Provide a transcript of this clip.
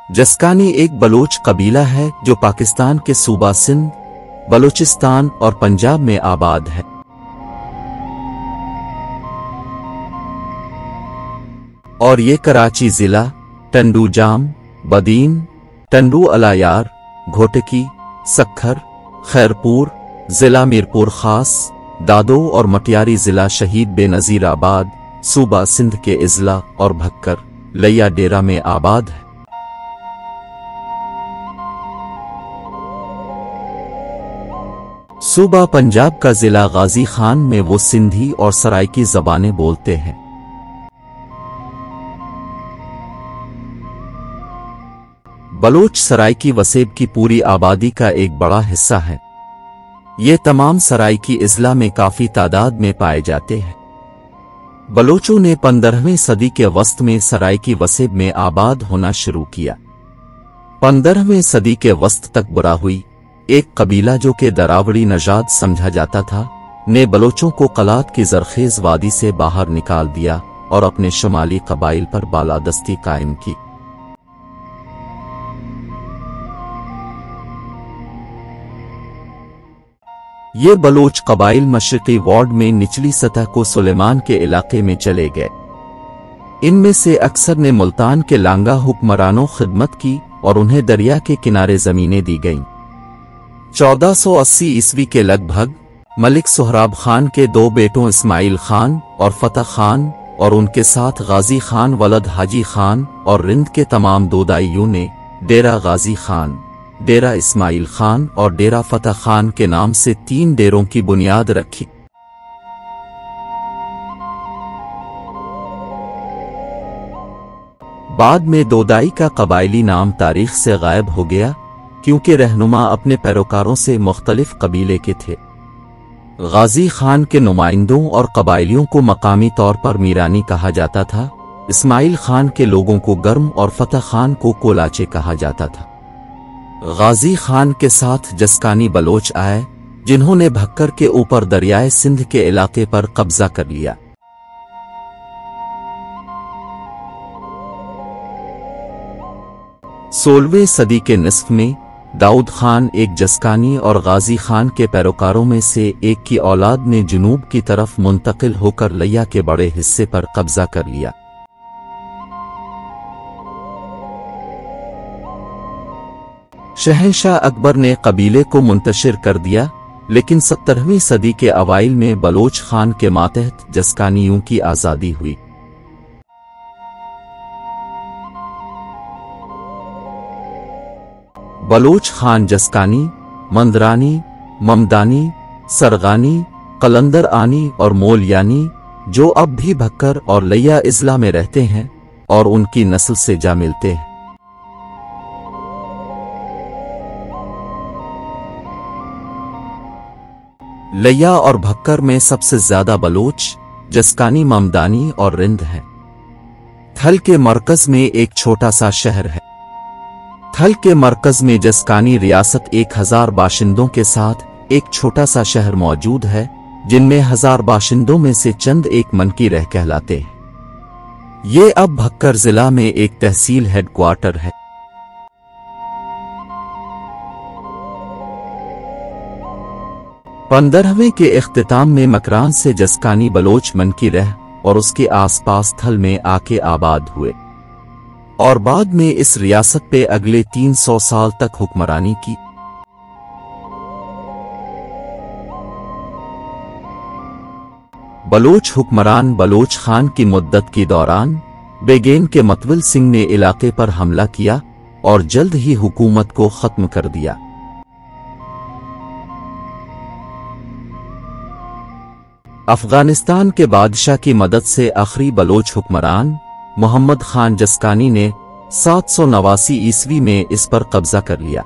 जस्कानी एक बलोच कबीला है जो पाकिस्तान के सूबा सिंध, बलोचिस्तान और पंजाब में आबाद है। और ये कराची जिला, टंडू जाम, बदीन, टंडू अलायार, घोटकी, सक्खर, खैरपुर, जिला मीरपुर खास, दादो और मटियारी जिला शहीद बेनजीर आबाद, सूबा सिंध के इजला और भक्कर, लैया डेरा में आबाद है। सूबा पंजाब का जिला गाजी खान में वो सिंधी और सराइकी ज़बानें बोलते हैं। बलोच सराइकी वसेब की पूरी आबादी का एक बड़ा हिस्सा है। ये तमाम सराइकी इजला में काफी तादाद में पाए जाते हैं। बलोचों ने 15वीं सदी के वस्त में सराइकी वसेब में आबाद होना शुरू किया। 15वीं सदी के वस्त तक बुरा हुई एक कबीला जो कि दरावड़ी नजाद समझा जाता था, ने बलोचों को कलात की जरखेज वादी से बाहर निकाल दिया और अपने शुमाली कबाइल पर बालादस्ती कायम की। ये बलोच कबाइल मशरकी वार्ड में निचली सतह को सुलेमान के इलाके में चले गए। इनमें से अक्सर ने मुल्तान के लांगा हुक्मरानों खिदमत की और उन्हें दरिया के किनारे जमीनें दी गईं। 1480 ईस्वी के लगभग मलिक सोहराब खान के 2 बेटों इस्माइल खान और फतह खान और उनके साथ गाजी खान वलद हाजी खान और रिंद के तमाम दोदाइयों ने डेरा गाजी खान, डेरा इस्माइल खान और डेरा फतह खान के नाम से 3 डेरों की बुनियाद रखी। बाद में दोदाई का कबायली नाम तारीख से गायब हो गया क्योंकि रहनुमा अपने पैरोकारों से मुख्तलिफ कबीले के थे। गाजी खान के नुमाइंदों और कबायलियों को मकामी तौर पर मीरानी कहा जाता था। इस्माइल खान के लोगों को गर्म और फतह खान को कोलाचे कहा जाता था। गाजी खान के साथ जस्कानी बलोच आए जिन्होंने भक्कर के ऊपर दरियाए सिंध के इलाके पर कब्जा कर लिया। सोलहवीं सदी के निस्फ में दाऊद खान एक जस्कानी और गाजी खान के पैरोकारों में से एक की औलाद ने जुनूब की तरफ मुंतकिल होकर लैया के बड़े हिस्से पर कब्जा कर लिया। शहंशाह अकबर ने कबीले को मुंतशिर कर दिया, लेकिन 17वीं सदी के अवाइल में बलोच खान के मातहत जस्कानियों की आज़ादी हुई। बलोच खान जस्कानी, मंदरानी, ममदानी, सरगानी, कलंदर आनी और मोलयानी जो अब भी भक्कर और लैया इजला में रहते हैं और उनकी नस्ल से जा मिलते हैं। लैया और भक्कर में सबसे ज्यादा बलोच, जस्कानी, ममदानी और रिंद हैं। थल के मरकज में एक छोटा सा शहर है। थल के मरकज में जस्कानी रियासत 1000 बाशिंदों के साथ एक छोटा सा शहर मौजूद है, जिनमें 1000 बाशिंदों में से चंद एक मनकी रह कहलाते हैं। ये अब भक्कर जिला में एक तहसील हेडक्वार्टर है। पंद्रहवें के इख्तिताम में मकरान से जस्कानी बलोच मनकी रह और उसके आसपास थल में आके आबाद हुए और बाद में इस रियासत पे अगले 300 साल तक हुक्मरानी की। बलोच हुक्मरान बलोच खान की मुद्दत के दौरान बेगेन के मतविल सिंह ने इलाके पर हमला किया और जल्द ही हुकूमत को खत्म कर दिया। अफगानिस्तान के बादशाह की मदद से आखिरी बलोच हुक्मरान मोहम्मद खान जस्कानी ने 789 ईस्वी में इस पर कब्जा कर लिया।